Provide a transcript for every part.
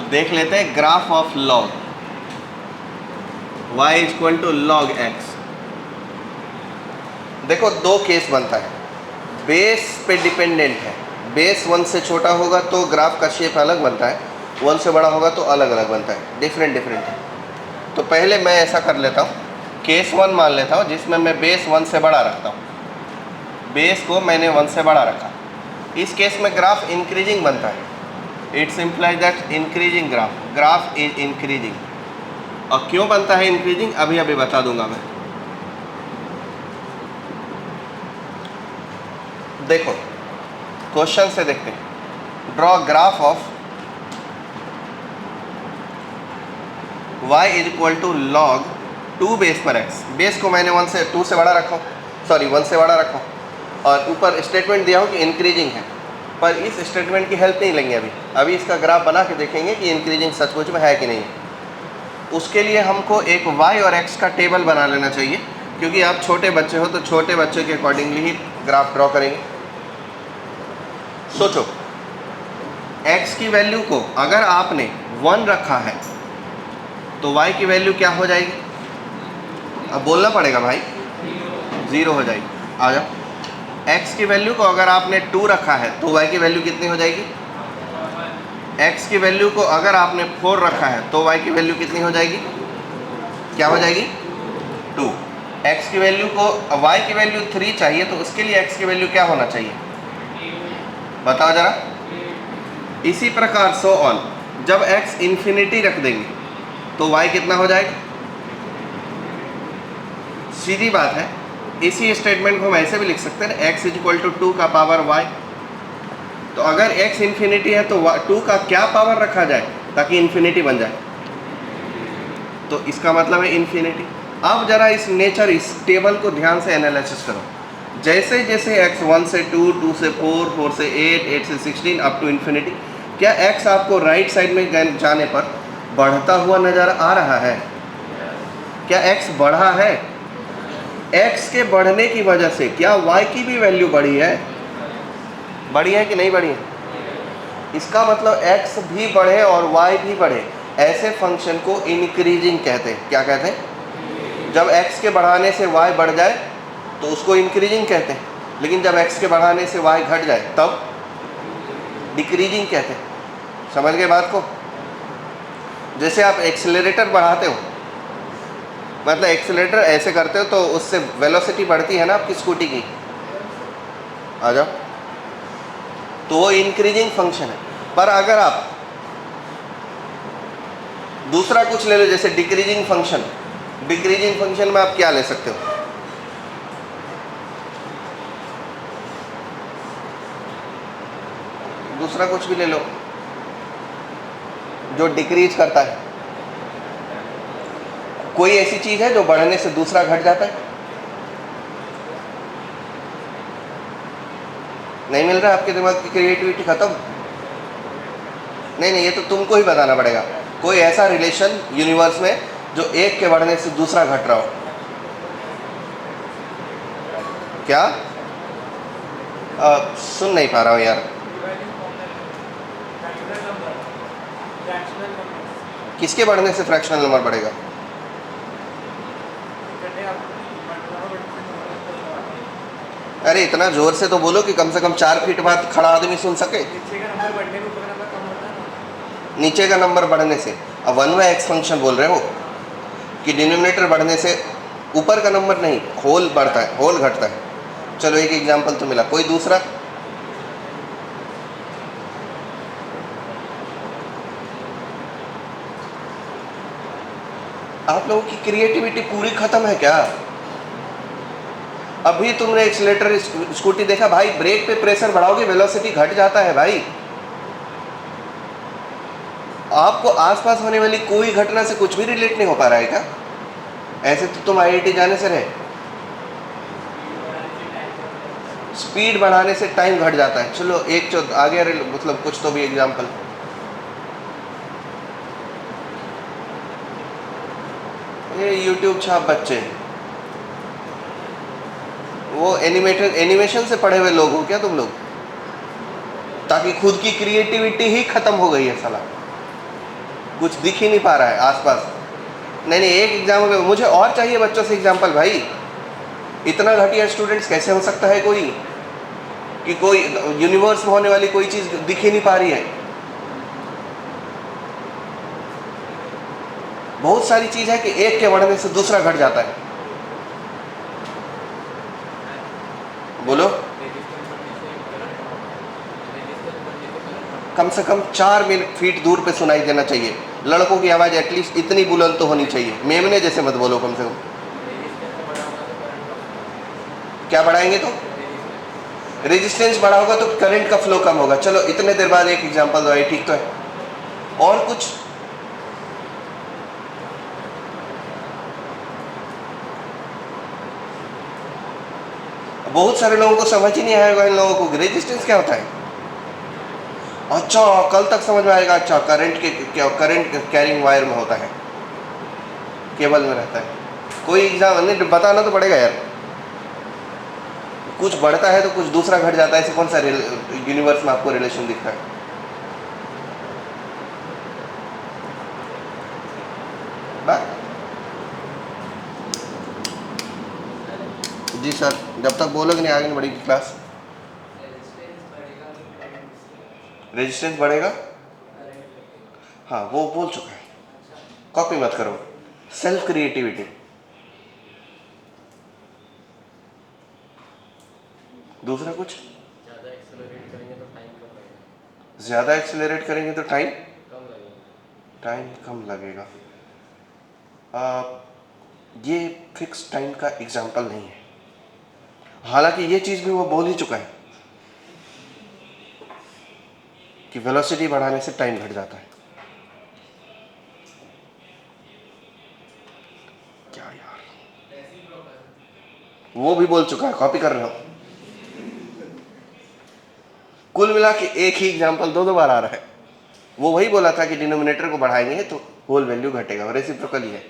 तो देख लेते हैं graph of log y equal to log x। देखो दो केस बनता है, बेस पे डिपेंडेंट है। बेस 1 से छोटा होगा तो ग्राफ का शेप अलग बनता है, 1 से बड़ा होगा तो अलग अलग बनता है, डिफरेंट डिफरेंट है। तो पहले मैं ऐसा कर लेता हूँ, केस 1 मान लेता हूँ जिसमें मैं बेस 1 से बड़ा रखता हूँ। बेस को मैंने 1 से बड़ा रखा। इस केस में ग्राफ इंक्रीजिंग बनता है। It's implies that increasing graph is increasing. और क्यों बनता है इंक्रीजिंग अभी अभी बता दूंगा मैं। देखो क्वेश्चन से देखते हैं, draw graph of y is equal to log 2 base पर x। बेस को मैंने 2 से बड़ा रखा हूँ, सॉरी 1 से बड़ा रखा हूँ, और ऊपर स्टेटमेंट दिया हो कि इंक्रीजिंग है। पर इस स्टेटमेंट की हेल्प नहीं लेंगे अभी इसका ग्राफ बना के देखेंगे कि इंक्रीजिंग सचमुच में है कि नहीं है। उसके लिए हमको एक y और x का टेबल बना लेना चाहिए, क्योंकि आप छोटे बच्चे हो तो छोटे बच्चे के अकॉर्डिंगली ही ग्राफ ड्रॉ करेंगे। सोचो x की वैल्यू को अगर आपने 1 रखा है तो y की वैल्यू क्या हो जाएगी? अब बोलना पड़ेगा भाई, 0 हो जाएगी। आ जाओ, x की वैल्यू को अगर आपने 2 रखा है तो y की वैल्यू कितनी हो जाएगी? x की वैल्यू को अगर आपने 4 रखा है तो y की वैल्यू कितनी हो जाएगी? क्या हो जाएगी? 2। x की वैल्यू को y की वैल्यू 3 चाहिए तो उसके लिए x की वैल्यू क्या होना चाहिए? बताओ जरा। इसी प्रकार सो ऑन, जब x इन्फिनिटी रख देंगे तो y कितना हो जाएगा? सीधी बात है। इसी स्टेटमेंट को हम ऐसे भी लिख सकते हैं, x इज इक्वल टू 2 का पावर y। तो अगर x इन्फिनिटी है तो 2 का क्या पावर रखा जाए ताकि इन्फिनिटी बन जाए? तो इसका मतलब है इन्फिनिटी। अब जरा इस टेबल को ध्यान से एनालिसिस करो। जैसे जैसे x 1 से 2, 2 से 4, 4 से 8, 8 से 16 अप टू इन्फिनिटी, क्या x आपको राइट साइड में जाने पर बढ़ता हुआ नज़र आ रहा है? क्या x बढ़ा है? x के बढ़ने की वजह से क्या y की भी वैल्यू बढ़ी है? बढ़ी है कि नहीं बढ़ी है? इसका मतलब x भी बढ़े और y भी बढ़े, ऐसे फंक्शन को इंक्रीजिंग कहते हैं। क्या कहते हैं? जब x के बढ़ाने से y बढ़ जाए तो उसको इंक्रीजिंग कहते हैं, लेकिन जब x के बढ़ाने से y घट जाए तब डिक्रीजिंग कहते हैं। समझ गए बात को? जैसे आप एक्सेलरेटर बढ़ाते हो, मतलब एक्सेलरेटर ऐसे करते हो तो उससे वेलोसिटी बढ़ती है ना आपकी स्कूटी की। आ जाओ, तो वो इंक्रीजिंग फंक्शन है। पर अगर आप दूसरा कुछ ले लो जैसे डिक्रीजिंग फंक्शन, डिक्रीजिंग फंक्शन में आप क्या ले सकते हो? दूसरा कुछ भी ले लो जो डिक्रीज करता है। कोई ऐसी चीज है जो बढ़ने से दूसरा घट जाता है? नहीं मिल रहा? आपके दिमाग की क्रिएटिविटी खत्म? नहीं, ये तो तुमको ही बताना पड़ेगा। कोई ऐसा रिलेशन यूनिवर्स में जो एक के बढ़ने से दूसरा घट रहा हो। क्या? सुन नहीं पा रहा हूँ यार। किसके बढ़ने से फ्रैक्शनल नंबर बढ़ेगा? अरे इतना जोर से तो बोलो कि कम से कम 4 फीट बाद खड़ा आदमी सुन सके। नीचे का नंबर बढ़ने से, अब 1/x फंक्शन बोल रहे हो कि डिनोमिनेटर बढ़ने से ऊपर का नंबर नहीं, होल बढ़ता है, होल घटता है। चलो एक एग्जांपल तो मिला, कोई दूसरा? आप लोगों की क्रिएटिविटी पूरी खत्म है क्या? अभी तुमने एक्सीलरेटर स्कूटी देखा भाई, ब्रेक पे प्रेशर बढ़ाओगे वेलोसिटी घट जाता है भाई। आपको आसपास होने वाली कोई घटना से कुछ भी रिलेट नहीं हो पा रहा है क्या? ऐसे तो तुम IIT जाने से रहे। स्पीड बढ़ाने से टाइम घट जाता है। चलो एक आगे मतलब कुछ तो भी एग्जांपल। ये YouTube छाप बच्चे, वो एनिमेशन से पढ़े हुए लोग हो क्या तुम लोग? ताकि खुद की क्रिएटिविटी ही खत्म हो गई है साला। कुछ दिख ही नहीं पा रहा है आसपास। नहीं नहीं, एक एग्जाम्पल मुझे और चाहिए बच्चों से एग्जाम्पल भाई। इतना घटिया स्टूडेंट्स कैसे हो सकता है कोई, कि कोई यूनिवर्स में होने वाली कोई चीज दिख ही नहीं पा रही है। बहुत सारी चीज है कि एक के बढ़ने से दूसरा घट जाता है। बोलो। कम से कम 4 फीट दूर पे सुनाई देना चाहिए। लड़कों की आवाज एटलीस्ट इतनी बुलंद तो होनी चाहिए। मेमने जैसे मत बोलो, कम से कम। क्या बढ़ाएंगे तो? रेजिस्टेंस बढ़ा होगा तो करंट का फ्लो कम होगा। चलो इतने देर बाद एक एग्जांपल दो, ठीक तो है। और कुछ? बहुत सारे लोगों को समझ ही नहीं आएगा इन लोगों को रेजिस्टेंस क्या होता है। अच्छा, कल तक समझ में आएगा। अच्छा, करंट के क्या, करंट कैरिंग वायर में होता है, केबल में रहता है। कोई एग्जाम नहीं, बताना तो पड़ेगा यार। कुछ बढ़ता है तो कुछ दूसरा घट जाता है, ऐसे कौन सा यूनिवर्स में आपको रिलेशन दिखता है? बात जी सर, जब तक बोलोगे नहीं आगे नहीं बढ़ेगी क्लास। रेजिस्टेंस बढ़ेगा, हाँ वो बोल चुका है, कॉपी मत करो। Self creativity. दूसरा कुछ? ज़्यादा एक्सेलरेट करेंगे तो टाइम कम लगेगा। ये फिक्स टाइम का एग्जाम्पल नहीं है, हालांकि ये चीज़ भी वो बोल ही चुका है कि वेलोसिटी बढ़ाने से टाइम घट जाता है। क्या यार, वो भी बोल चुका है, कॉपी कर रहे हो। कुल मिला के एक ही एग्जाम्पल दो बार आ रहा है। वो वही बोला था कि डिनोमिनेटर को बढ़ाएंगे तो होल वैल्यू घटेगा, और रेसिप्रोकल ही है।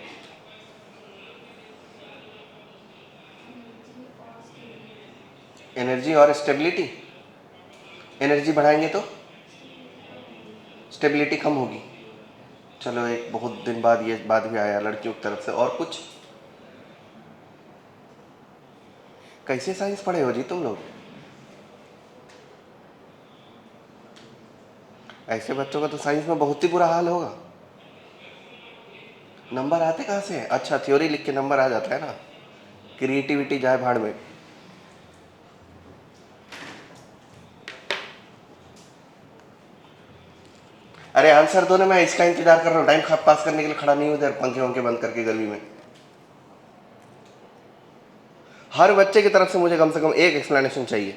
एनर्जी और स्टेबिलिटी। एनर्जी बढ़ाएंगे तो स्टेबिलिटी कम होगी। चलो, एक बहुत दिन बाद ये बात भी आया लड़कियों की तरफ से। और कुछ? कैसे साइंस पढ़े हो जी तुम लोग? ऐसे बच्चों का तो साइंस में बहुत ही बुरा हाल होगा। नंबर आते कहाँ से हैं? अच्छा, थ्योरी लिख के नंबर आ जाता है ना। क्रिएटिविटी जाए भाड़ में। अरे आंसर दो ना, मैं इसका इंतजार कर रहा हूँ। टाइम पास करने के लिए खड़ा नहीं हूँ इधर पंखे वंखे बंद करके गर्मी में। हर बच्चे की तरफ से मुझे कम से कम एक एक्सप्लेनेशन चाहिए,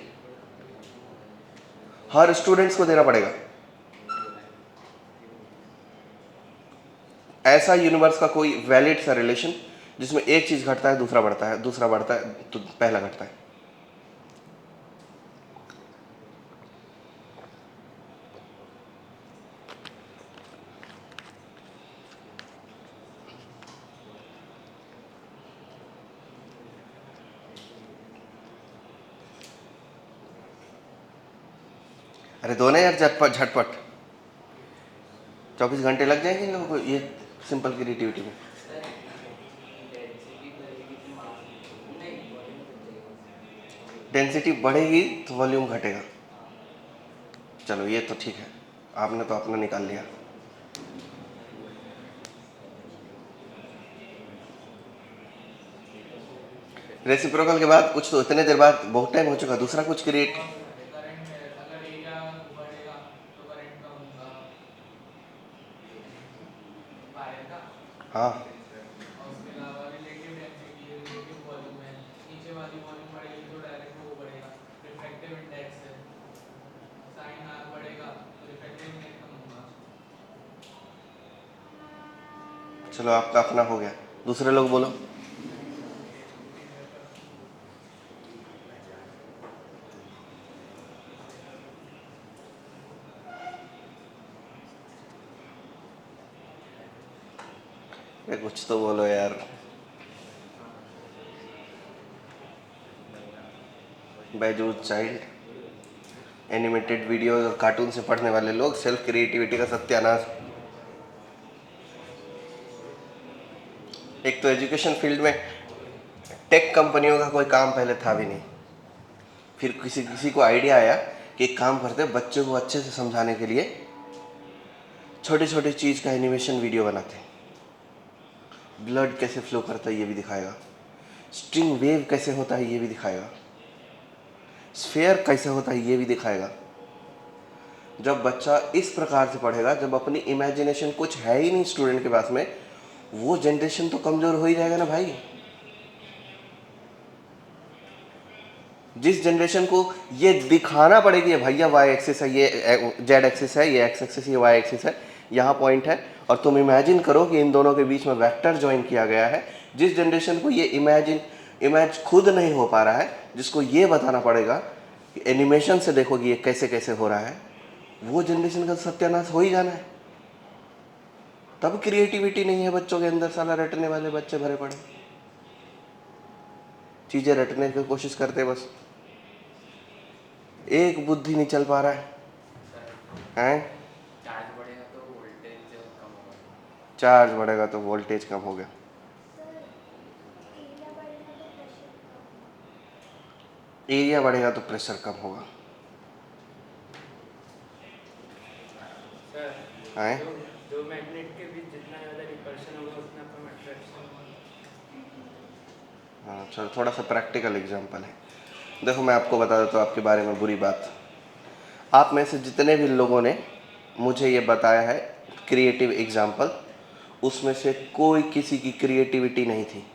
हर स्टूडेंट्स को देना पड़ेगा। ऐसा यूनिवर्स का कोई वैलिड सा रिलेशन जिसमें एक चीज घटता है दूसरा बढ़ता है, दूसरा बढ़ता है तो पहला घटता है। अरे दो ना यार, झटपट झटपट। 24 घंटे लग जाएंगे इन लोगों को ये सिंपल क्रिएटिविटी में। डेंसिटी बढ़ेगी तो वॉल्यूम घटेगा। चलो ये तो ठीक है, आपने तो अपना निकाल लिया। रेसिप्रोकल के बाद कुछ तो इतने देर बाद बहुत टाइम हो चुका, दूसरा कुछ क्रिएट। हाँ, चलो आपका अपना हो गया, दूसरे लोग बोलो। ये कुछ तो बोलो यार। बैजूज चाइल्ड, एनिमेटेड वीडियो और कार्टून से पढ़ने वाले लोग, सेल्फ क्रिएटिविटी का सत्यानाश। एक तो एजुकेशन फील्ड में टेक कंपनियों का कोई काम पहले था भी नहीं, फिर किसी को आइडिया आया कि एक काम करते हैं, बच्चों को अच्छे से समझाने के लिए छोटे छोटे चीज़ का एनिमेशन वीडियो बनाते हैं। ब्लड कैसे फ्लो करता है ये भी दिखाएगा, स्ट्रिंग वेव कैसे होता है ये भी दिखाएगा, स्फेयर कैसे होता है ये भी दिखाएगा। जब बच्चा इस प्रकार से पढ़ेगा, जब अपनी इमेजिनेशन कुछ है ही नहीं स्टूडेंट के पास में, वो जनरेशन तो कमज़ोर हो ही जाएगा ना भाई। जिस जनरेशन को ये दिखाना पड़ेगी भैया वाई एक्सिस है, ये जेड एक्सिस है, ये एक्स एक्सिस, ये वाई एक्सिस है, यहाँ पॉइंट है, और तुम इमेजिन करो कि इन दोनों के बीच में वेक्टर ज्वाइन किया गया है। जिस जनरेशन को ये इमेज खुद नहीं हो पा रहा है, जिसको ये बताना पड़ेगा कि एनिमेशन से देखो कि ये कैसे कैसे हो रहा है, वो जनरेशन का सत्यानाश हो ही जाना है। तब क्रिएटिविटी नहीं है बच्चों के अंदर, साला रटने वाले बच्चे भरे पड़े, चीज़ें रटने की कोशिश करते, बस एक बुद्धि नहीं चल पा रहा है। चार्ज बढ़ेगा तो वोल्टेज कम हो गया। एरिया बढ़ेगा तो प्रेशर कम होगा। दो मैग्नेट के बीच जितना ज़्यादा रिपल्शन होगा उतना कम अट्रैक्शन होगा। हाँ चलो, थोड़ा सा प्रैक्टिकल एग्जांपल है। देखो मैं आपको बता देता हूँ आपके बारे में बुरी बात। आप में से जितने भी लोगों ने मुझे ये बताया है क्रिएटिव एग्जांपल, उसमें से कोई किसी की क्रिएटिविटी नहीं थी।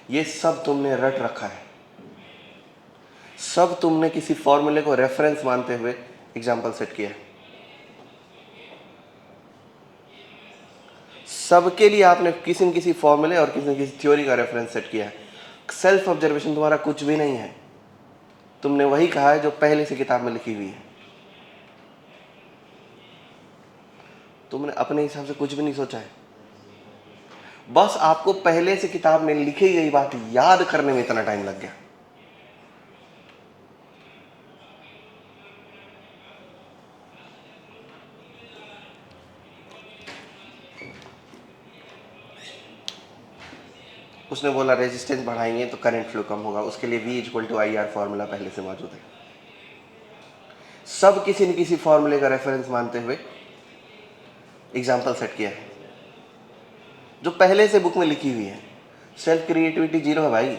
ये सब तुमने रट रखा है, सब तुमने किसी फॉर्मूले को रेफरेंस मानते हुए एग्जांपल सेट किया है। सबके लिए आपने किसी न किसी फॉर्मूले और किसी न किसी थ्योरी का रेफरेंस सेट किया है। सेल्फ ऑब्जर्वेशन तुम्हारा कुछ भी नहीं है, तुमने वही कहा है जो पहले से किताब में लिखी हुई है। तुमने अपने हिसाब से कुछ भी नहीं सोचा है, बस आपको पहले से किताब में लिखी गई बात याद करने में इतना टाइम लग गया। उसने बोला रेजिस्टेंस बढ़ाएंगे तो करंट फ्लो कम होगा, उसके लिए V equal to I R formula पहले से मौजूद है। सब किसी न किसी फॉर्मूले का रेफरेंस मानते हुए एग्जाम्पल सेट किया है जो पहले से बुक में लिखी हुई है। सेल्फ क्रिएटिविटी जीरो है भाई।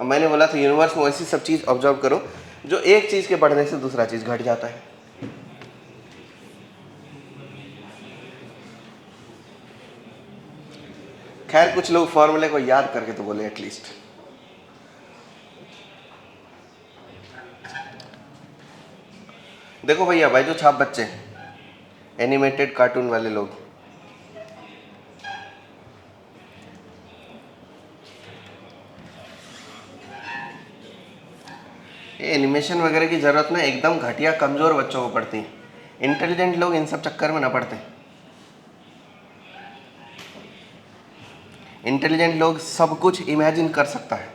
अब मैंने बोला था यूनिवर्स में ऐसी सब चीज़ ऑब्जर्व करो जो एक चीज़ के बढ़ने से दूसरा चीज़ घट जाता है। खैर कुछ लोग फॉर्मूले को याद करके तो बोले एटलीस्ट। देखो भैया भाई जो छाप बच्चे एनिमेटेड कार्टून वाले लोग, ये एनिमेशन वगैरह की ज़रूरत ना एकदम घटिया कमज़ोर बच्चों को पड़ती है। इंटेलिजेंट लोग इन सब चक्कर में ना पड़ते। इंटेलिजेंट लोग सब कुछ इमेजिन कर सकता है,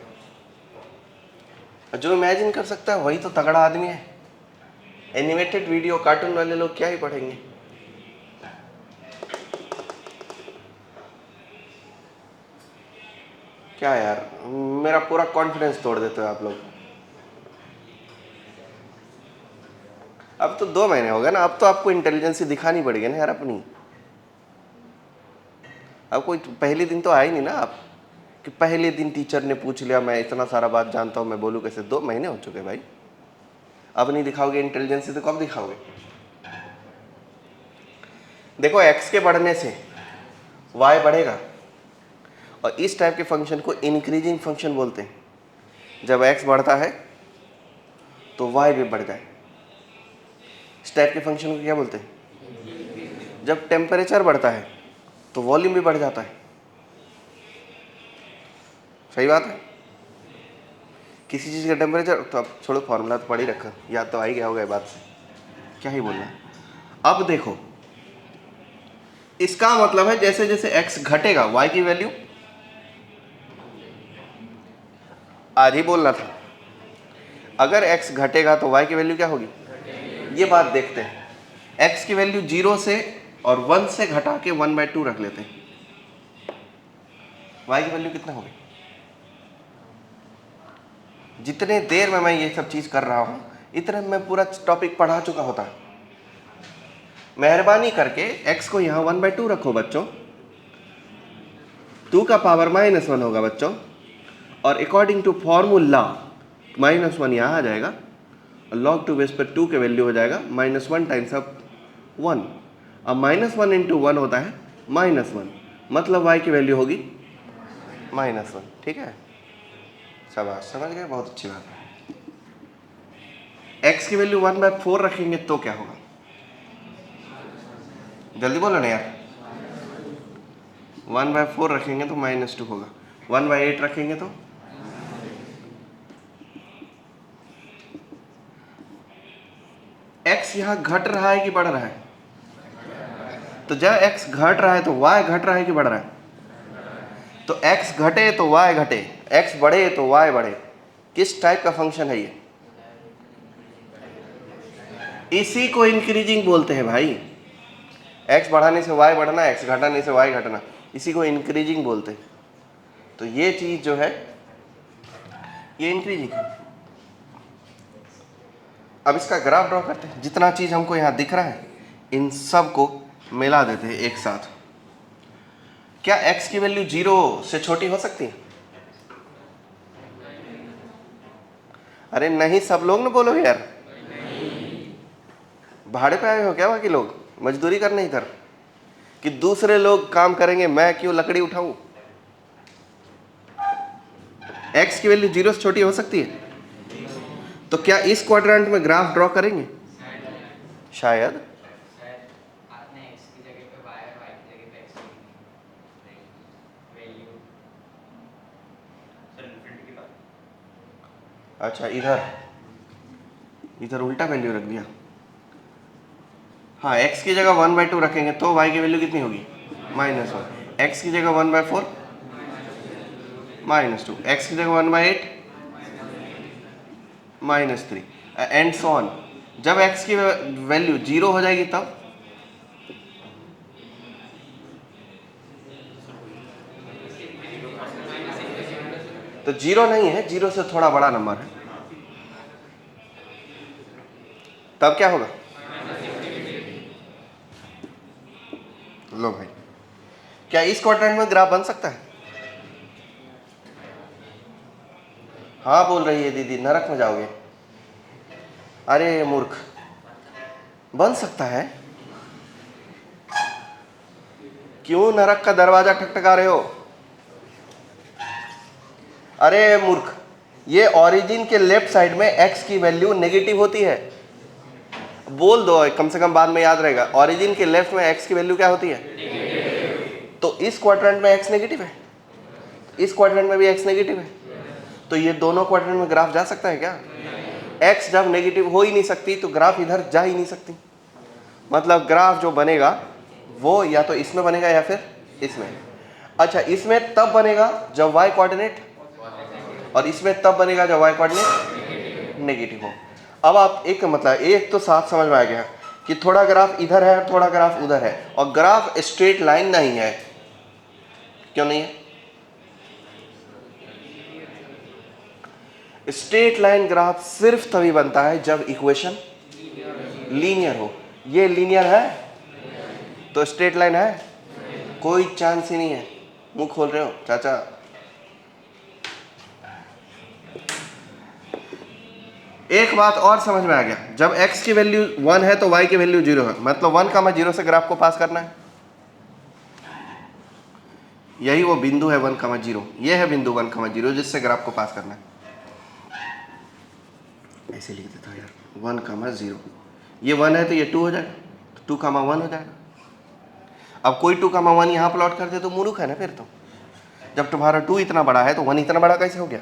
जो इमेजिन कर सकता है वही तो तगड़ा आदमी है। एनिमेटेड वीडियो कार्टून वाले लोग क्या ही पढ़ेंगे। क्या यार, मेरा पूरा कॉन्फिडेंस तोड़ देते हो आप लोग। अब तो 2 महीने हो गए ना, अब तो आपको इंटेलिजेंस दिखानी पड़ेगी ना यार अपनी। अब कोई पहले दिन तो आए नहीं ना आप कि पहले दिन टीचर ने पूछ लिया मैं इतना सारा बात जानता हूँ मैं बोलूँ कैसे। 2 महीने हो चुके भाई। अब नहीं दिखाओगे इंटेलिजेंस तो कब दिखाओगे। देखो x के बढ़ने से y बढ़ेगा, और इस टाइप के फंक्शन को इंक्रीजिंग फंक्शन बोलते हैं। जब x बढ़ता है तो y भी बढ़ जाए। इस टाइप के फंक्शन को क्या बोलते हैं? जब टेम्परेचर बढ़ता है तो वॉल्यूम भी बढ़ जाता है। सही बात है। किसी चीज़ का टेम्परेचर तो अब छोड़ो, फॉर्मूला तो पढ़ ही रखा, याद तो आ ही गया होगा ये बात से, क्या ही बोलना। अब देखो इसका मतलब है जैसे जैसे x घटेगा y की वैल्यू, आज ही बोलना था, अगर x घटेगा तो y की वैल्यू क्या होगी। ये बात देखते हैं। x की वैल्यू 0 से और 1 से घटा के 1/2 रख लेते हैं, y की वैल्यू कितना होगी? जितने देर में मैं ये सब चीज़ कर रहा हूँ इतने में पूरा टॉपिक पढ़ा चुका होता है। मेहरबानी करके x को यहाँ 1/2 रखो बच्चों, 2 का पावर -1 होगा बच्चों, और अकॉर्डिंग टू फॉर्मूला -1 यहाँ आ जाएगा, और log 2 बेस पर 2 के वैल्यू हो जाएगा -1 टाइम्स ऑफ 1। अब -1 इंटू 1 होता है -1, मतलब y की वैल्यू होगी -1। ठीक है, शाबाश, समझ गए, बहुत अच्छी बात है। x की वैल्यू 1/4 रखेंगे तो क्या होगा? जल्दी बोलो ना यार। 1/4 रखेंगे तो -2 होगा, 1/8 रखेंगे तो x यहाँ घट रहा है कि बढ़ रहा है? तो जब x घट रहा है तो y घट रहा है कि बढ़ रहा है? तो x घटे तो y घटे, x बढ़े तो y बढ़े। किस टाइप का फंक्शन है ये? इसी को इंक्रीजिंग बोलते हैं भाई। x बढ़ाने से y बढ़ना, x घटाने से y घटना, इसी को इंक्रीजिंग बोलते हैं। तो ये चीज जो है ये इंक्रीजिंग है। अब इसका ग्राफ ड्रॉ करते हैं। जितना चीज हमको यहाँ दिख रहा है इन सब को मिला देते हैं एक साथ। क्या x की वैल्यू 0 से छोटी हो सकती है? अरे नहीं, सब लोग ना बोलो यार। भाड़े पे आए हो क्या बाकी लोग मजदूरी करने इधर, कि दूसरे लोग काम करेंगे मैं क्यों लकड़ी उठाऊं? x की वैल्यू 0 से छोटी हो सकती है? तो क्या इस क्वाड्रेंट में ग्राफ ड्रॉ करेंगे? शायद। आपने x की जगह पे y और y की जगह पे x वैल्यू सर इन्फिनिटी की बात। अच्छा, इधर उल्टा वैल्यू रख दिया। हाँ, x की जगह 1/2 रखेंगे तो y की वैल्यू कितनी होगी? -1। x की जगह 1/4 -2, x की जगह 1/8 -3 एंड सो ऑन। जब x की वैल्यू 0 हो जाएगी तब तो 0 नहीं है, 0 से थोड़ा बड़ा नंबर है, तब क्या होगा? लो भाई, क्या इस क्वाड्रेंट में ग्राफ बन सकता है? हाँ बोल रही है दीदी, नरक में जाओगे। अरे मूर्ख, बन सकता है। क्यों नरक का दरवाजा ठकठका रहे हो? अरे मूर्ख, ये ओरिजिन के लेफ्ट साइड में x की वैल्यू नेगेटिव होती है। बोल दो, कम से कम बाद में याद रहेगा। ओरिजिन के लेफ्ट में x की वैल्यू क्या होती है? तो इस क्वाड्रेंट में x नेगेटिव है, इस क्वाड्रेंट में भी x नेगेटिव है, तो ये दोनों क्वाड्रेंट में ग्राफ जा सकता है क्या? x जब नेगेटिव हो ही नहीं सकती तो ग्राफ इधर जा ही नहीं सकती। मतलब ग्राफ जो बनेगा वो या तो इसमें बनेगा या फिर इसमें। अच्छा, इसमें तब बनेगा जब y कोऑर्डिनेट, और इसमें तब बनेगा जब y कोऑर्डिनेट नेगेटिव हो। अब आप एक मतलब एक तो साफ समझ में आ गया कि थोड़ा ग्राफ इधर है और थोड़ा ग्राफ उधर है, और ग्राफ स्ट्रेट लाइन नहीं है। क्यों नहीं है? स्ट्रेट लाइन ग्राफ सिर्फ तभी बनता है जब इक्वेशन लीनियर हो। ये लीनियर है तो स्ट्रेट लाइन है? कोई चांस ही नहीं है। मुंह खोल रहे हो चाचा? एक बात और समझ में आ गया, जब x की वैल्यू 1 है तो y की वैल्यू 0 है, मतलब 1, 0 से ग्राफ को पास करना है। यही वो बिंदु है 1, 0। ये है बिंदु 1, 0 जिससे ग्राफ को पास करना है। ऐसे लिख देता हूँ यार, 1, 0। ये 1 है तो ये 2 हो जाएगा, 2, 1 हो जाएगा। अब कोई 2, 1 यहाँ प्लॉट कर दे तो मूर्ख है ना फिर तो। जब तुम्हारा 2 इतना बड़ा है तो 1 इतना बड़ा कैसे हो गया?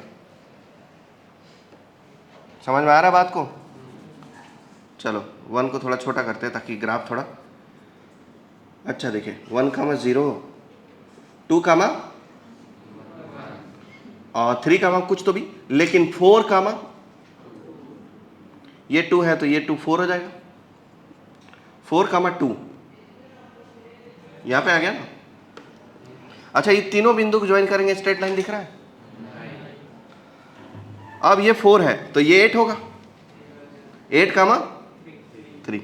समझ में आ रहा है बात को? चलो 1 को थोड़ा छोटा करते हैं ताकि ग्राफ थोड़ा अच्छा देखे। 1, 0, 2, 3, कुछ तो भी, लेकिन 4, ये 2 है तो ये 2 4 हो जाएगा। 4, 2 यहाँ पे आ गया ना। अच्छा, ये तीनों बिंदु को ज्वाइन करेंगे, स्ट्रेट लाइन दिख रहा है। अब ये 4 है तो ये 8 होगा, 8 कामा 3।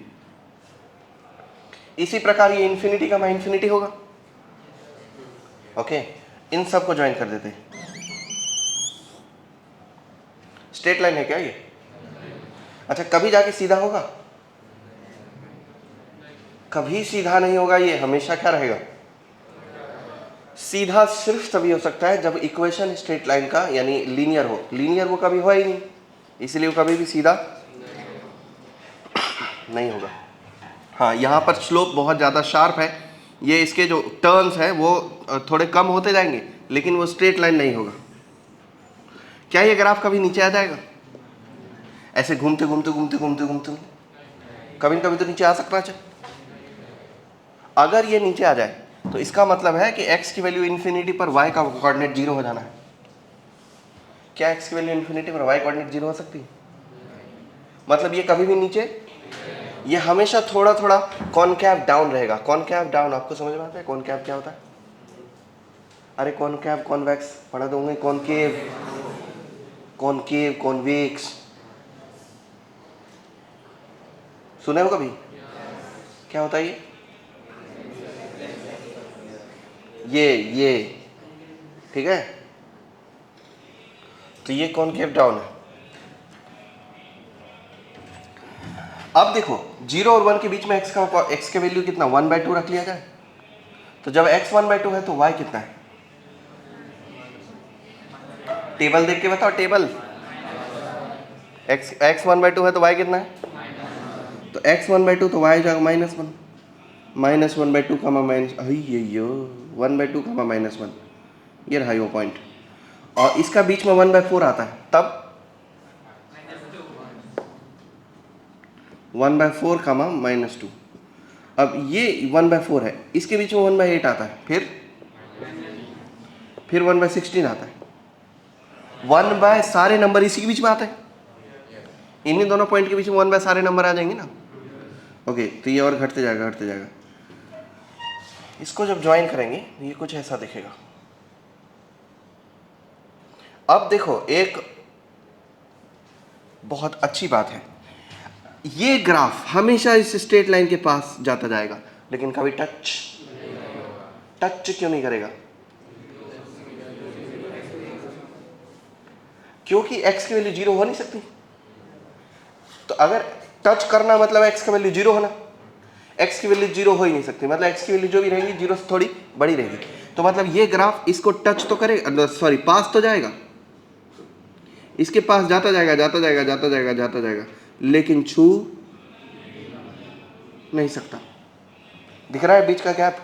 इसी प्रकार ये इन्फिनिटी कामा इन्फिनिटी होगा। ओके, इन सब को ज्वाइन कर देते हैं। स्ट्रेट लाइन है क्या ये? अच्छा, कभी जाके सीधा होगा? कभी सीधा नहीं होगा, ये हमेशा क्या रहेगा? सीधा सिर्फ तभी हो सकता है जब इक्वेशन स्ट्रेट लाइन का यानी लीनियर हो। लीनियर वो कभी हुआ ही नहीं, इसलिए वो कभी भी सीधा नहीं होगा। हाँ, यहाँ पर स्लोप बहुत ज़्यादा शार्प है, ये इसके जो टर्न्स हैं वो थोड़े कम होते जाएंगे, लेकिन वो स्ट्रेट लाइन नहीं होगा। क्या ये ग्राफ कभी नीचे आ जाएगा? ऐसे घूमते घूमते घूमते घूमते घूमते कभी न कभी तो नीचे आ सकता है। अगर ये नीचे आ जाए तो इसका मतलब है कि x की वैल्यू इन्फिनिटी पर y का कोऑर्डिनेट 0 हो जाना है। क्या x की वैल्यू इन्फिनिटी पर y कोऑर्डिनेट 0 हो सकती है? मतलब ये कभी भी नीचे, ये हमेशा थोड़ा थोड़ा कॉनकैव डाउन रहेगा। कॉनकैव डाउन आपको समझ में आता है? कॉनकैव क्या होता है? अरे कॉनकैव कॉन्वेक्स पढ़ा दूंगे। कॉनकेव, कॉनकेव, कॉन्वेक्स सुने हो कभी? क्या होता है ये ठीक है। तो ये कॉनकेव डाउन है। अब देखो 0 और 1 के बीच में x के वैल्यू कितना? 1/2 रख लिया जाए। तो जब x 1/2 है तो y कितना है? टेबल देख के बताओ, टेबल। x 1/2 है तो y कितना है? तो x 1/2 तो y जाएगा -1, -1/2 कामा माइनस 1/2 कामा -1, ये रहा वो पॉइंट। और इसका बीच में 1/4 आता है, तब 1/4 कामा -2। अब ये 1/4 है, इसके बीच में 1/8 आता है, फिर 1/16 आता है। 1/ सारे नंबर इसी के बीच में आते हैं, इन्हीं दोनों पॉइंट के बीच में 1/ सारे नंबर आ जाएंगे ना। ओके, तो ये और घटते जाएगा घटते जाएगा। इसको जब ज्वाइन करेंगे ये कुछ ऐसा दिखेगा। अब देखो एक बहुत अच्छी बात है, ये ग्राफ हमेशा इस स्ट्रेट लाइन के पास जाता जाएगा, लेकिन कभी टच क्यों नहीं करेगा? क्योंकि x की वैल्यू 0 हो नहीं सकती। तो अगर टच करना मतलब x का वैल्यू 0 होना, x की वैल्यू 0 हो ही नहीं सकती, मतलब x की वैल्यू जो भी रहेगी 0 से थोड़ी बड़ी रहेगी। तो मतलब ये ग्राफ इसको टच तो करेगा, सॉरी पास तो जाएगा, इसके पास जाता जाएगा जाता जाएगा जाता जाएगा जाता जाएगा, लेकिन छू नहीं सकता। दिख रहा है बीच का गैप?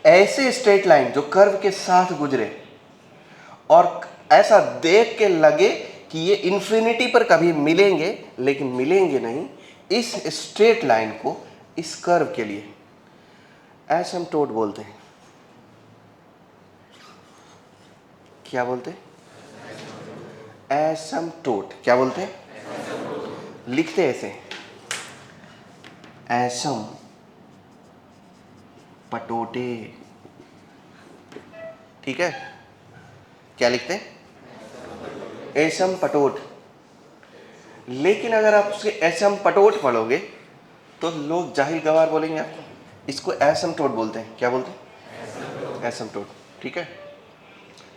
ऐसे स्ट्रेट लाइन जो कर्व के साथ गुजरे और ऐसा देख के लगे कि ये इन्फिनिटी पर कभी मिलेंगे, लेकिन मिलेंगे नहीं, इस स्ट्रेट लाइन को इस कर्व के लिए एसिम्प्टोट बोलते हैं। क्या बोलते हैं? एसिम्प्टोट। क्या बोलते हैं? लिखते ऐसे, एसम पटोटे, ठीक है? क्या लिखते हैं? एसम पटोट। लेकिन अगर आप उसके एसम पटोट पढ़ोगे तो लोग जाहिल गवार बोलेंगे आपको, इसको एसिम्प्टोट बोलते हैं। क्या बोलते हैं? एसिम्प्टोट, ठीक है?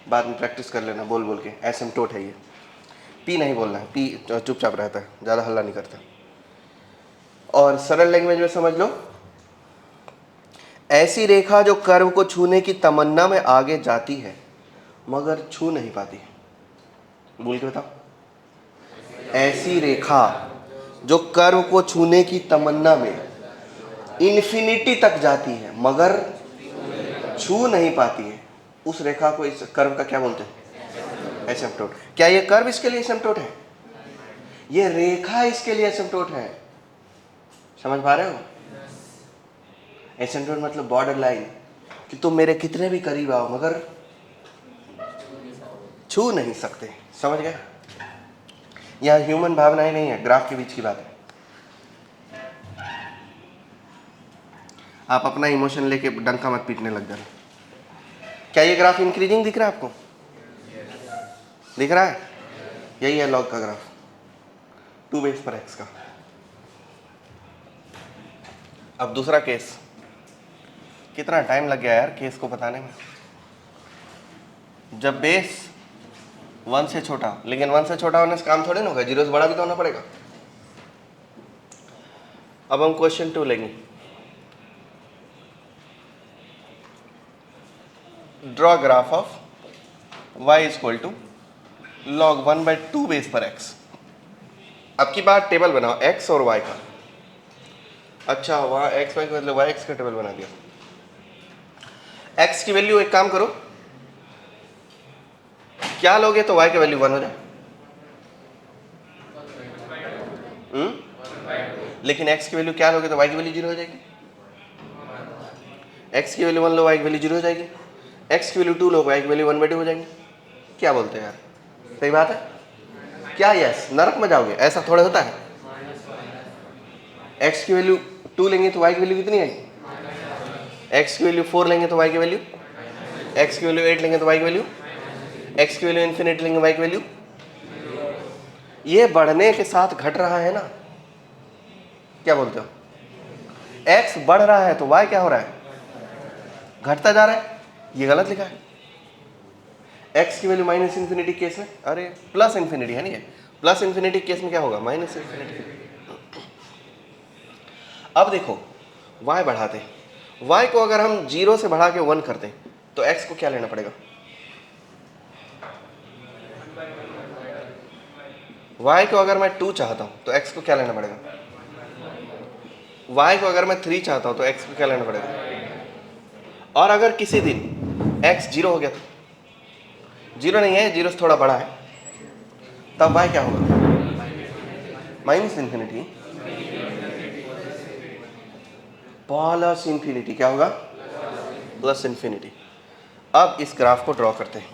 बाद में प्रैक्टिस कर लेना बोल बोल के, एसिम्प्टोट है ये। पी नहीं बोलना है, पी चुपचाप रहता है, ज़्यादा हल्ला नहीं करता। और सरल लैंग्वेज में समझ लो, ऐसी रेखा जो कर्व को छूने की तमन्ना में आगे जाती है मगर छू नहीं पाती। बोल के बताओ। ऐसी रेखा जो कर्व को छूने की तमन्ना में इन्फिनिटी तक जाती है मगर छू नहीं पाती है, उस रेखा को, इस कर्व का क्या बोलते हैं? एसिम्प्टोट। क्या ये कर्व इसके लिए एसिम्प्टोट है? ये रेखा इसके लिए एसिम्प्टोट है। समझ पा रहे हो? एसिम्प्टोट मतलब बॉर्डर लाइन, कि तुम मेरे कितने भी करीब आओ मगर छू नहीं सकते। समझ गए? यह ह्यूमन भावनाएं नहीं है, ग्राफ के बीच की बात है। आप अपना इमोशन लेके डंका मत पीटने लग जाना। क्या ये ग्राफ इंक्रीजिंग दिख रहा है आपको? दिख रहा है? यही है लॉग का ग्राफ 2 बेस पर x का। अब दूसरा केस, कितना टाइम लग गया यार केस को बताने में। जब बेस 1 से छोटा, लेकिन 1 से छोटा होने से काम थोड़ी ना होगा, 0 से बड़ा भी तो होना पड़ेगा। अब हम क्वेश्चन 2 लेंगे। Draw graph of y equal to log 1/2 base पर x। अब की बार टेबल बनाओ x और y का। अच्छा, वहाँ x y के बदले y x का टेबल बना दिया। x की वैल्यू, एक काम करो, क्या लोगे तो y की वैल्यू 1 हो जाए। लेकिन x की वैल्यू क्या लोगे तो y की वैल्यू 0 हो जाएगी। x की वैल्यू 1 लो, y की वैल्यू 0 हो जाएगी। x की वैल्यू 2 लो, y की वैल्यू 1/2 हो जाएगी। क्या बोलते हैं यार, सही बात है क्या? यस, नरक में जाओगे, ऐसा थोड़े होता है। x की वैल्यू 2 लेंगे तो y की वैल्यू कितनी आएगी? x की वैल्यू 4 लेंगे तो y की वैल्यू, x की वैल्यू 8 लेंगे तो y की वैल्यू, x की वैल्यू इन्फिनिटी लेंगे y की वैल्यू। ये बढ़ने के साथ घट रहा है ना, क्या बोलते हो? x बढ़ रहा है तो y क्या हो रहा है? घटता जा रहा है। ये गलत लिखा है। x की वैल्यू माइनस इन्फिनिटी केस में, अरे प्लस इन्फिनिटी है नहीं, प्लस इन्फिनिटी केस में क्या होगा? Minus infinity. अब देखो y बढ़ाते हैं, y को अगर हम 0 से बढ़ा के 1 करते हैं तो x को क्या लेना पड़ेगा? y को अगर मैं 2 चाहता हूं तो x को क्या लेना पड़ेगा? y को अगर मैं 3 चाहता हूं तो x को क्या लेना पड़ेगा? और अगर किसी दिन x 0 हो गया तो, 0 नहीं है, 0 से थोड़ा बड़ा है, तब y क्या होगा? Minus infinity plus infinity. क्या होगा? Plus infinity. अब इस ग्राफ को ड्रॉ करते हैं।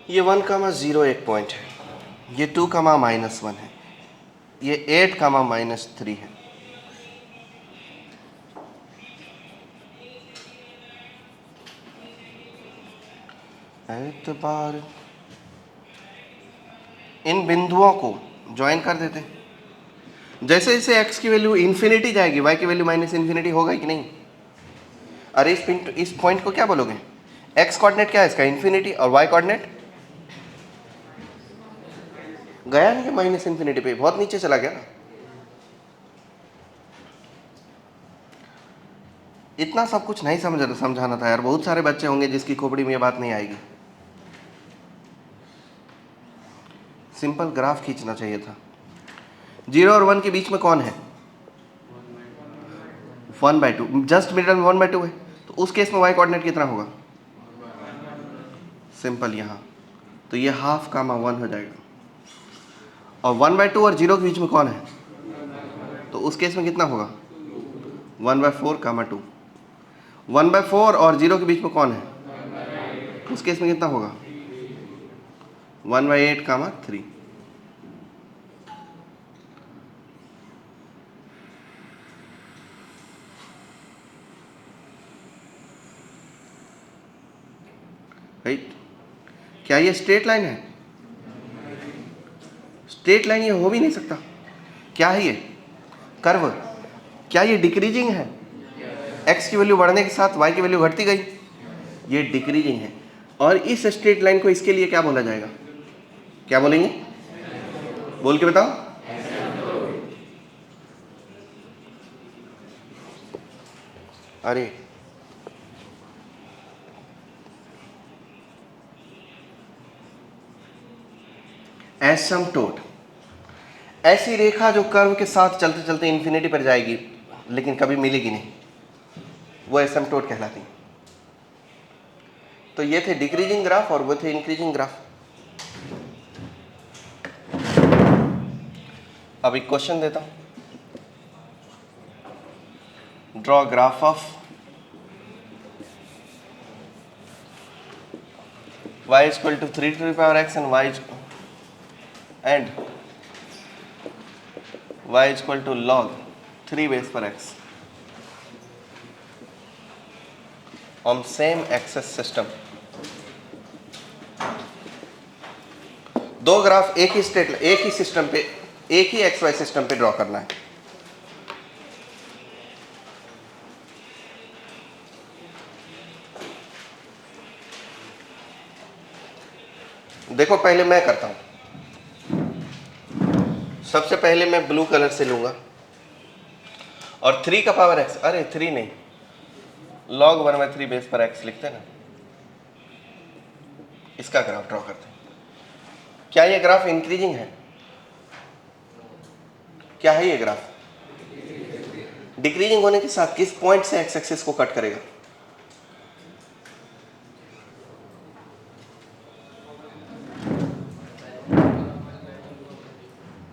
ये 1,0 एक पॉइंट है, ये 2,-1 है, ये 8,-3 है। एतबार इन बिंदुओं को ज्वाइन कर देते हैं। जैसे जैसे x की वैल्यू इन्फिनिटी जाएगी y की वैल्यू माइनस इन्फिनिटी होगा कि नहीं? अरे इस पॉइंट को क्या बोलोगे? x कोऑर्डिनेट क्या है इसका? इन्फिनिटी। और y कोऑर्डिनेट गया नहीं माइनस इन्फिनिटी पे, बहुत नीचे चला गया ना। इतना सब कुछ नहीं समझाना था यार, बहुत सारे बच्चे होंगे जिसकी खोपड़ी में ये बात नहीं आएगी। सिंपल ग्राफ खींचना चाहिए था। 0 और 1 के बीच में कौन है? 1/2, जस्ट मिडल में 1/2 है, तो उस केस में y कोऑर्डिनेट कितना होगा? सिंपल यहाँ, तो ये 1/2, 1 हो जाएगा। और 1/2 और 0 के बीच में कौन है? तो उस केस में कितना होगा? 1/4, 2। 1/4 और 0 के बीच में कौन है? उस केस में कितना होगा? 1/8, 3। राइट? क्या ये स्ट्रेट लाइन है? स्ट्रेट लाइन ये हो भी नहीं सकता। क्या है ये? कर्व। क्या ये डिक्रीजिंग है? x की वैल्यू बढ़ने के साथ y की वैल्यू घटती गई, ये डिक्रीजिंग है। और इस स्ट्रेट लाइन को इसके लिए क्या बोला जाएगा? क्या बोलेंगे? बोल के बताओ। अरे एसिम्पटोट, ऐसी रेखा जो कर्व के साथ चलते चलते इन्फिनिटी पर जाएगी लेकिन कभी मिलेगी नहीं, वो एसिम्पटोट कहलाती है। तो ये थे डिक्रीजिंग ग्राफ और वो थे इंक्रीजिंग ग्राफ। अब एक क्वेश्चन देता हूं। Draw graph of y equal to 3 to the power x and y and y is equal to log 3 base पर x on same axes system. दो ग्राफ एक ही सिस्टम पे, एक ही एक्स वाई सिस्टम पे ड्रॉ करना है। देखो पहले मैं करता हूं। सबसे पहले मैं ब्लू कलर से लूंगा और 3 का पावर x, अरे 3 नहीं, log 1/3 बेस पर x लिखते हैं ना, इसका ग्राफ ड्रॉ करते हैं। क्या ये ग्राफ इंक्रीजिंग है? क्या है ये ग्राफ? डिक्रीजिंग होने के साथ किस पॉइंट से एक्स एक्सिस को कट करेगा?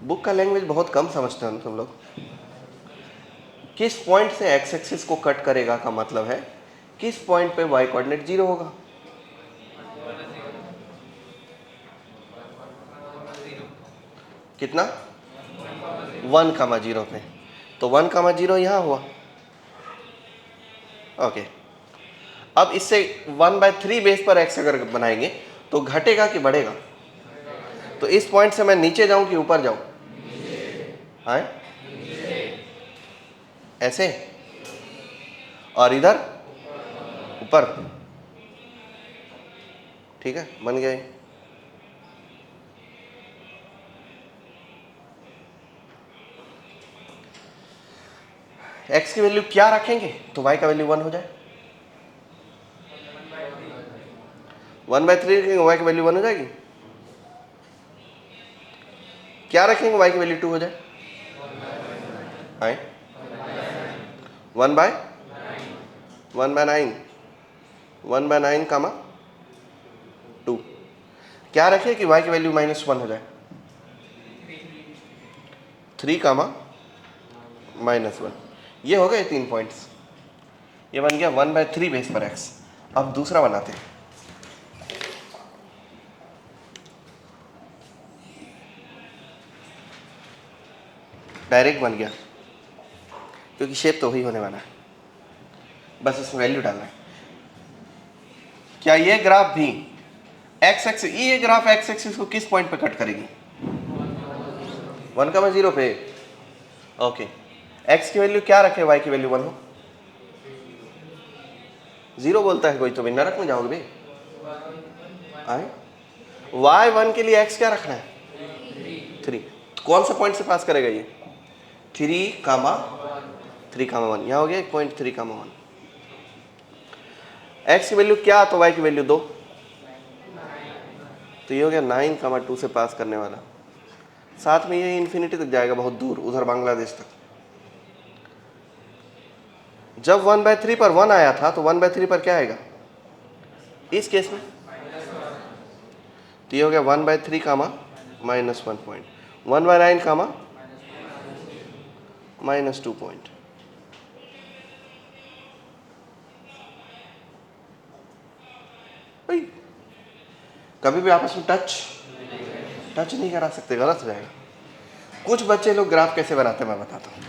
बुक का लैंग्वेज बहुत कम समझते हो तुम लोग। किस पॉइंट से एक्स एक्सिस को कट करेगा का मतलब है किस पॉइंट पे वाई कोऑर्डिनेट 0 होगा। कितना? 1,0 पे। तो 1,0 यहां हुआ। ओके, अब इससे 1/3 बेस पर x अगर बनाएंगे तो घटेगा कि बढ़ेगा? तो इस पॉइंट से मैं नीचे जाऊं कि ऊपर जाऊं? हाँ, ऐसे, और इधर ऊपर। ठीक है, बन गया। x की वैल्यू क्या रखेंगे तो y का वैल्यू 1 हो जाए? 1/3 रखेंगे, y की वैल्यू 1 हो जाएगी। क्या रखेंगे y की वैल्यू 2 हो जाए? 1/9, 1/9 कामा 2। क्या रखें कि y की वैल्यू -1 हो जाए? 3 कामा -1। ये हो गए 3 पॉइंट्स। ये बन गया 1/3 बेस पर x। अब दूसरा बनाते हैं। डायरेक्ट बन गया क्योंकि शेप तो वही होने वाला है, बस इसमें वैल्यू डालना है। क्या ये ग्राफ भी x एक्सिस, ये ग्राफ x एक्सिस को किस पॉइंट पे कट करेगी? 1,0 पे। ओके, x की वैल्यू क्या रखे y की वैल्यू 1 हो? 0 बोलता है कोई तो भी नरक में जाओगे भाई। y1 के लिए x क्या रखना है? 3। कौन सा पॉइंट से पास करेगा ये? 3,1। यहाँ हो गया एक पॉइंट 3,1। x की वैल्यू क्या तो y की वैल्यू 2, तो ये हो गया 9,2 से पास करने वाला। साथ में ये इन्फिनिटी तक जाएगा, बहुत दूर, उधर बांग्लादेश तक। जब 1/3 पर 1 आया था तो 1/3 पर क्या आएगा इस केस में? तो ये हो गया 1/3 कामा -1 पॉइंट, 1/9 कामा -2 पॉइंट। कभी भी आपस में टच नहीं करा सकते, गलत हो जाएगा। कुछ बच्चे लोग ग्राफ कैसे बनाते हैं मैं बताता हूँ।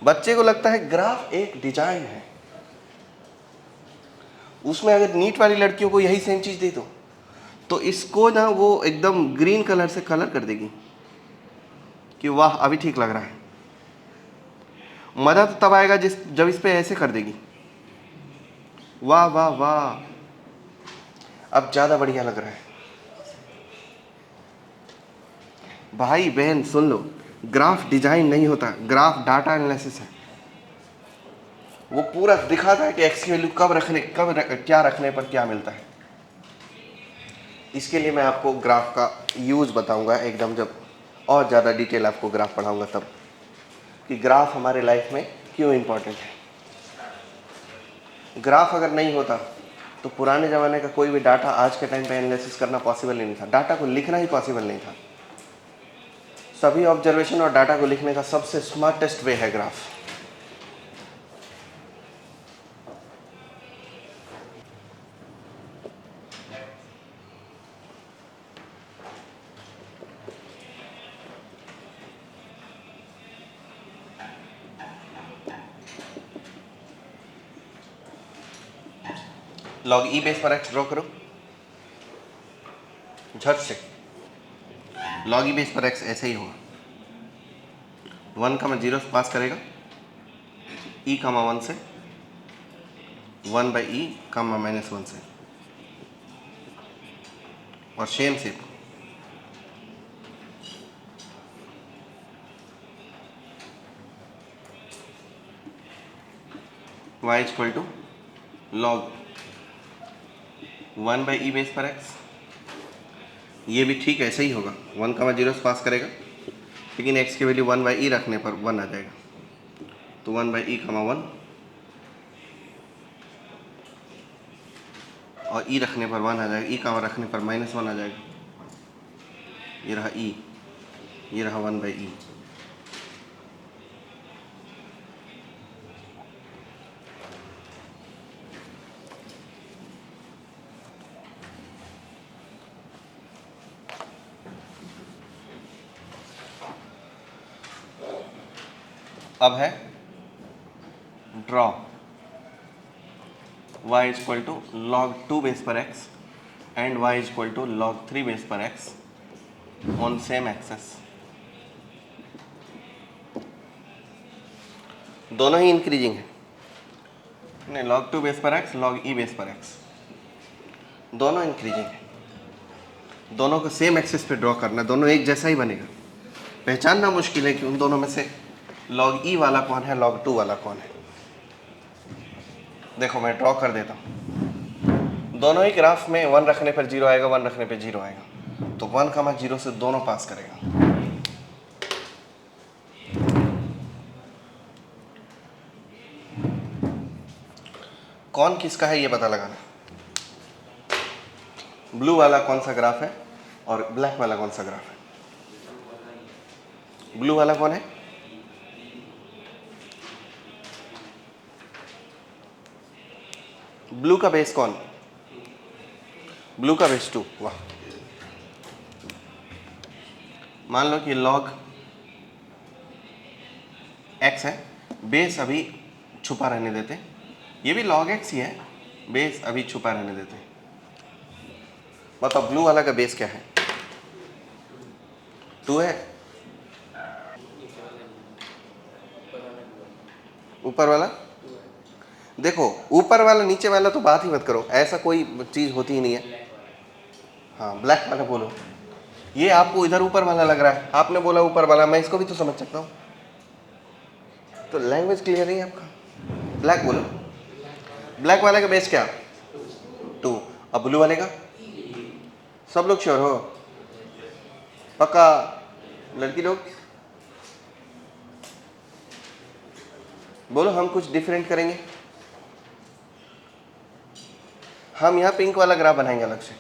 बच्चे को लगता है ग्राफ एक डिजाइन है, उसमें अगर नीट वाली लड़कियों को यही सेम चीज दे दो तो इसको ना वो एकदम ग्रीन कलर से कलर कर देगी कि वाह अभी ठीक लग रहा है। मजा तो तब आएगा जब इस पे ऐसे कर देगी, वाह वाह वाह अब ज्यादा बढ़िया लग रहा है। भाई बहन सुन लो, ग्राफ डिजाइन नहीं होता, ग्राफ डाटा एनालिसिस है। वो पूरा दिखाता है कि एक्स की वैल्यू क्या रखने पर क्या मिलता है। इसके लिए मैं आपको ग्राफ का यूज बताऊंगा एकदम, जब और ज़्यादा डिटेल आपको ग्राफ पढ़ाऊंगा तब, कि ग्राफ हमारे लाइफ में क्यों इम्पोर्टेंट है। ग्राफ अगर नहीं होता तो पुराने ज़माने का कोई भी डाटा आज के टाइम पे एनालिसिस करना पॉसिबल ही नहीं था, डाटा को लिखना ही पॉसिबल नहीं था। सभी ऑब्जर्वेशन और डाटा को लिखने का सबसे स्मार्टेस्ट वे है ग्राफ। लॉग ई बेस पर एक्स ड्रॉ करो झट से। लॉग ई बेस पर एक्स ऐसे ही होगा, 1,0 से पास करेगा, ई कामा 1 से, 1/e कामा -1 से, और same shape y equal to log 1/e base पर x। ये भी ठीक ऐसे ही होगा, 1,0 से पास करेगा, लेकिन x की वैल्यू 1/e रखने पर 1 आ जाएगा, तो 1/e कामा 1, और e रखने पर 1 आ जाएगा, e कामा रखने पर -1 आ जाएगा। ये रहा e, ये रहा 1/e। अब है draw y equal to log 2 base पर x and y equal to log 3 base पर x ऑन सेम एक्सेस। दोनों ही इंक्रीजिंग है, नहीं log 2 बेस पर x, log e बेस पर x, दोनों इंक्रीजिंग है। दोनों को सेम एक्सेस पे ड्रॉ करना, दोनों एक जैसा ही बनेगा। पहचानना मुश्किल है कि उन दोनों में से log e वाला कौन है, log 2 वाला कौन है। देखो मैं ड्रॉ कर देता हूँ, दोनों ही ग्राफ में 1 रखने पर 0 आएगा, 1 रखने पर 0 आएगा, तो 1,0 से दोनों पास करेगा। कौन किसका है ये पता लगाना, ब्लू वाला कौन सा ग्राफ है और ब्लैक वाला कौन सा ग्राफ है। ब्लू वाला कौन है, ब्लू का बेस कौन, ब्लू का बेस 2। वाह, मान लो कि log x है, बेस अभी छुपा रहने देते, ये भी log x ही है, बेस अभी छुपा रहने देते। बताओ ब्लू वाला का बेस क्या है, 2 है। ऊपर वाला, देखो ऊपर वाला नीचे वाला तो बात ही मत करो, ऐसा कोई चीज़ होती ही नहीं है। हाँ ब्लैक वाला बोलो, ये आपको इधर ऊपर वाला लग रहा है, आपने बोला ऊपर वाला, मैं इसको भी तो समझ सकता हूँ, तो लैंग्वेज क्लियर नहीं है आपका। ब्लैक बोलो, ब्लैक वाले का बेस क्या, 2। अब ब्लू वाले का, सब लोग श्योर हो, पक्का, लड़की लोग बोलो, हम कुछ डिफरेंट करेंगे, हम यहाँ पिंक वाला ग्राफ बनाएंगे अलग से।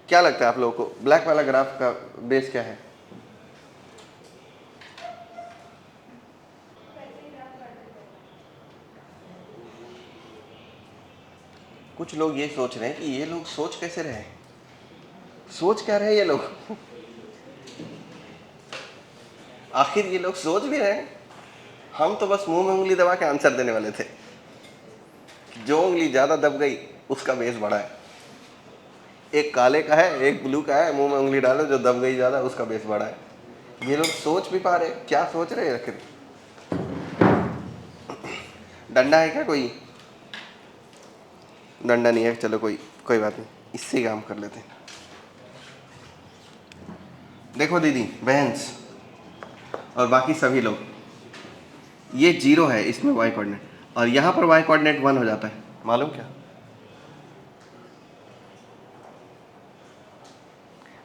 क्या लगता है आप लोगों को, ब्लैक वाला ग्राफ का बेस क्या है। कुछ लोग ये सोच रहे हैं कि ये लोग सोच कैसे रहे, सोच क्या रहे ये लोग आखिर ये लोग सोच भी रहे हैं। हम तो बस मुंह में उंगली दबा के आंसर देने वाले थे, जो उंगली ज्यादा दब गई उसका बेस बड़ा है। एक काले का है, एक ब्लू का है, मुंह में उंगली डालो, जो दब गई ज्यादा उसका बेस बड़ा है। ये लोग सोच भी पा रहे, क्या सोच रहे हैं आखिर। डंडा है क्या कोई, डंडा नहीं है, चलो कोई बात नहीं, इससे काम कर लेते हैं। देखो दीदी बहन्स और बाकी सभी लोग, ये 0 है इसमें y कोऑर्डिनेट, और यहाँ पर y कोऑर्डिनेट 1 हो जाता है, मालूम क्या।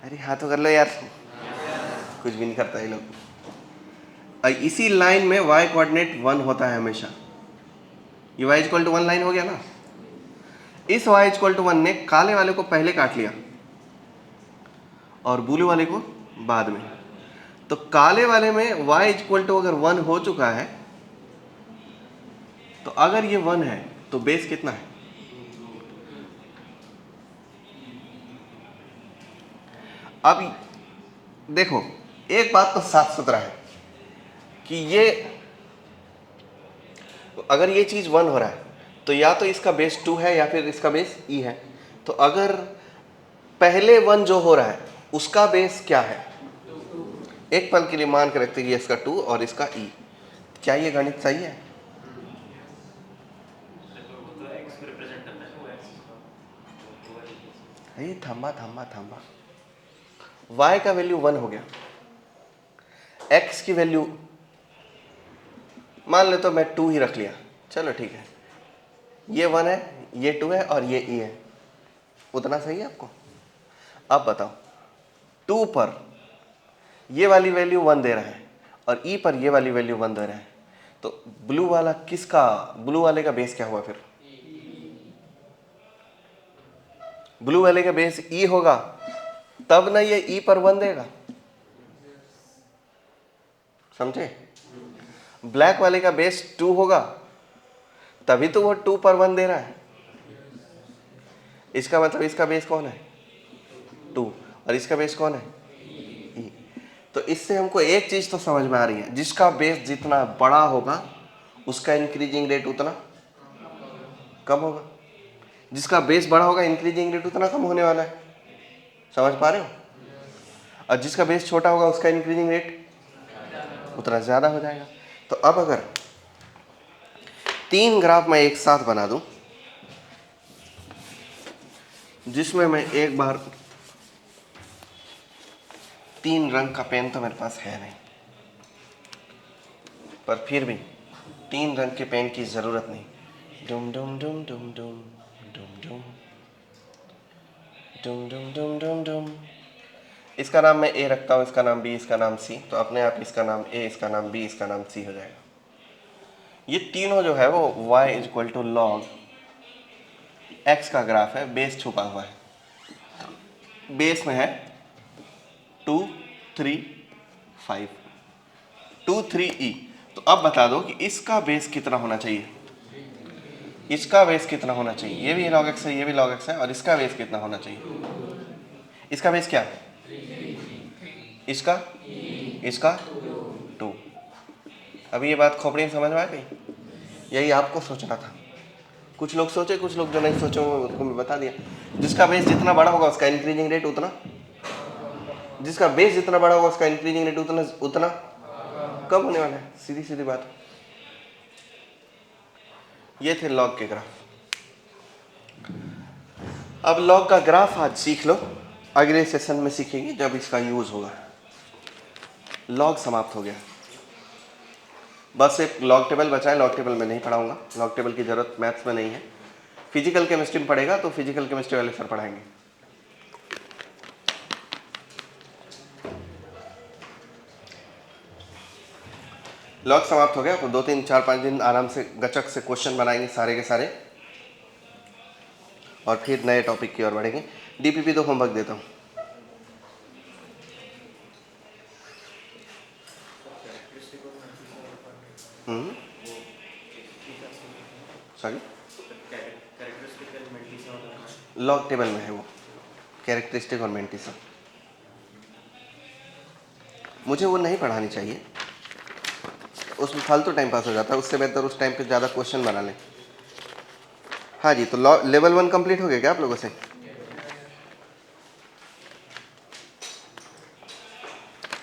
अरे हाँ तो कर लो यार, कुछ भी नहीं करता ये लोग। इसी लाइन में y कोऑर्डिनेट 1 होता है हमेशा, ये y इक्वल टू 1 लाइन हो गया ना। इस y इक्वल टू 1 ने काले वाले को पहले काट लिया और ब्लू वाले को बाद में, तो काले वाले में y इक्वल टू अगर 1 हो चुका है, तो अगर ये 1 है तो बेस कितना है। अब देखो एक बात तो साफ सुथरा है कि ये अगर ये चीज़ 1 हो रहा है तो या तो इसका बेस 2 है या फिर इसका बेस ई है। तो अगर पहले 1 जो हो रहा है उसका बेस क्या है, एक पल के लिए मान के रखते हैं कि इसका 2 और इसका ई, क्या ये गणित सही है? ये थम्बा थम्बा थम्बा, y का वैल्यू 1 हो गया, x की वैल्यू मान ले तो मैं 2 ही रख लिया, चलो ठीक है, ये 1 है, ये 2 है और ये e है, उतना सही है आपको? अब बताओ 2 पर ये वाली वैल्यू 1 दे रहा है और e पर ये वाली वैल्यू 1 दे रहा है, तो ब्लू वाला किसका, ब्लू वाले का बेस क्या हुआ फिर? ब्लू वाले का बेस e होगा तब ना ये e पर 1 देगा, समझे? ब्लैक वाले का बेस 2 होगा तभी तो वो 2 पर 1 दे रहा है। इसका मतलब इसका बेस कौन है? 2 और इसका बेस कौन है? e। तो इससे हमको एक चीज तो समझ में आ रही है, जिसका बेस जितना बड़ा होगा उसका इंक्रीजिंग रेट उतना कम होगा, जिसका बेस बड़ा होगा इंक्रीजिंग रेट उतना कम होने वाला है, समझ पा रहे हो? और जिसका बेस छोटा होगा उसका इंक्रीजिंग रेट उतना ज़्यादा हो जाएगा। तो अब अगर 3 ग्राफ मैं एक साथ बना दूं जिसमें मैं एक बार 3 रंग का पेन तो मेरे पास है नहीं, पर फिर भी 3 रंग के पेन की ज़रूरत नहीं, डुम डुम डुम डुम डुम डुम डुम डुम डुम डुम डुम डुम, इसका नाम मैं ए रखता हूँ, इसका नाम बी, इसका नाम सी, तो अपने आप इसका नाम ए, इसका नाम बी, इसका नाम सी हो जाएगा। ये तीनों जो है वो y equal to log x का ग्राफ है, बेस छुपा हुआ है, बेस में है 2 3 5 2 3 e। तो अब बता दो कि इसका बेस कितना होना चाहिए, इसका बेस कितना होना चाहिए, ये भी log x है, ये भी log x है, और इसका बेस कितना होना चाहिए, इसका बेस क्या है, इसका इसका 2। अभी ये बात खोपड़ी में समझ में आ गई? यही आपको सोचना था, कुछ लोग सोचे, कुछ लोग जो नहीं सोचे उनको मैं बता दिया। जिसका बेस जितना बड़ा होगा उसका इंक्रीजिंग रेट उतना, जिसका बेस जितना बड़ा होगा उसका इंक्रीजिंग रेट उतना उतना कम होने वाला है, सीधी सीधी बात। ये थे लॉग के ग्राफ। अब लॉग का ग्राफ आज सीख लो, अगले सेशन में सीखेंगे जब इसका यूज होगा। लॉग समाप्त हो गया, बस एक लॉग टेबल बचा है, लॉग टेबल में नहीं पढ़ाऊंगा, लॉग टेबल की जरूरत मैथ्स में नहीं है, फिजिकल केमिस्ट्री में पढ़ेगा तो फिजिकल केमिस्ट्री वाले सर पढ़ाएंगे। लॉग समाप्त हो गया, तो 2 3 4 5 दिन आराम से गचक से क्वेश्चन बनाएंगे सारे के सारे, और फिर नए टॉपिक की ओर बढ़ेंगे। डीपीपी तो होमवर्क देता हूँ। सॉरी, लॉग टेबल में है वो, कैरेक्टरिस्टिक और मेंटिसा। मुझे वो नहीं पढ़ानी चाहिए, उसमें फालतू टाइम पास हो जाता है, उससे बेहतर उस टाइम पे ज़्यादा क्वेश्चन बना लें। हाँ जी, तो लेवल 1 कंप्लीट हो गया क्या आप लोगों से?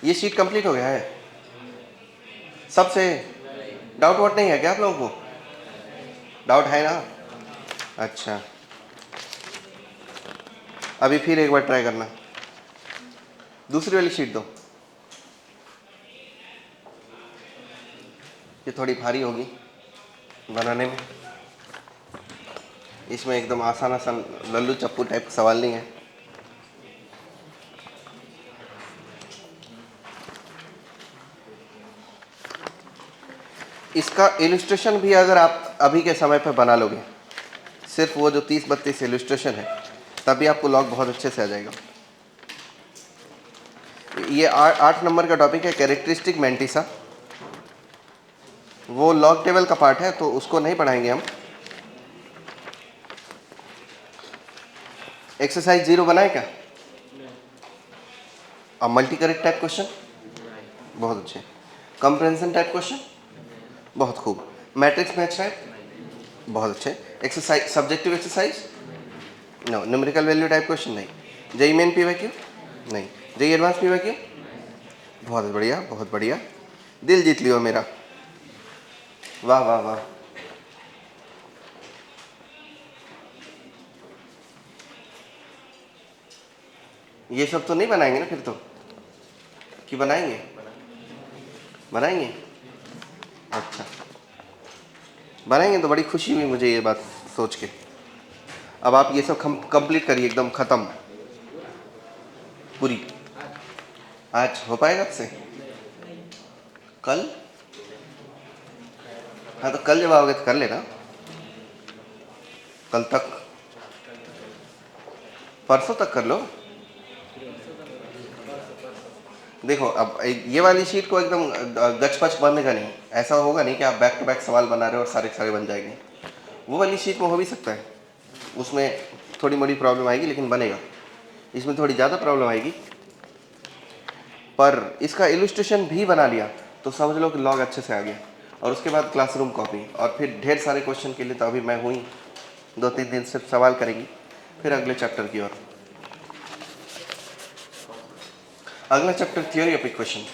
ये शीट कंप्लीट हो गया है सबसे? डाउट वाउट नहीं है क्या आप लोगों को? डाउट है ना? अच्छा, अभी फिर एक बार ट्राई करना, दूसरी वाली शीट दो, ये थोड़ी भारी होगी बनाने में, इसमें एकदम आसान आसान लल्लू चप्पू टाइप का सवाल नहीं है। इसका इलस्ट्रेशन भी अगर आप अभी के समय पर बना लोगे, सिर्फ वो जो 30-32 इलस्ट्रेशन है, तभी आपको लॉग बहुत अच्छे से आ जाएगा। ये 8 नंबर का टॉपिक है, कैरेक्टरिस्टिक मेंटिसा, वो लॉग टेबल का पार्ट है तो उसको नहीं पढ़ाएंगे हम। एक्सरसाइज 0 बनाए क्या? अब मल्टी करेक्ट टाइप क्वेश्चन बहुत अच्छे, कंप्रेंशन टाइप क्वेश्चन बहुत खूब, मैट्रिक्स मैच है, बहुत अच्छे। Exercise, subjective exercise, no. Numerical value type question नहीं। जेई मेन पीवाईक्यू नहीं। जेई एडवांस पीवाईक्यू, बहुत बढ़िया, बहुत बढ़िया, दिल जीत लियो मेरा, वाह वाह वाह। ये सब तो नहीं बनाएंगे ना फिर तो, कि बनाएंगे? बनाएंगे, अच्छा बनाएंगे तो बड़ी खुशी हुई मुझे ये बात सोच के। अब आप ये सब कंप्लीट करिए, एकदम ख़त्म पूरी। आज हो पाएगा आपसे? कल? हाँ तो कल जब आओगे तो कर लेना, कल तक, परसों तक कर लो। देखो अब ये वाली शीट को एकदम गचपच बनेगा नहीं, ऐसा होगा नहीं कि आप बैक टू बैक सवाल बना रहे हो और सारे सारे बन जाएंगे। वो वाली शीट में हो भी सकता है, उसमें थोड़ी मोड़ी प्रॉब्लम आएगी लेकिन बनेगा। इसमें थोड़ी ज़्यादा प्रॉब्लम आएगी, पर इसका इलस्ट्रेशन भी बना लिया तो समझ लो कि लॉग अच्छे से आ गया। और उसके बाद क्लासरूम कॉपी, और फिर ढेर सारे क्वेश्चन के लिए तो अभी मैं हुई 2-3 दिन सिर्फ सवाल करेंगी, फिर अगले चैप्टर की ओर। अगला चैप्टर थ्योरी ऑफ इक्वेशन।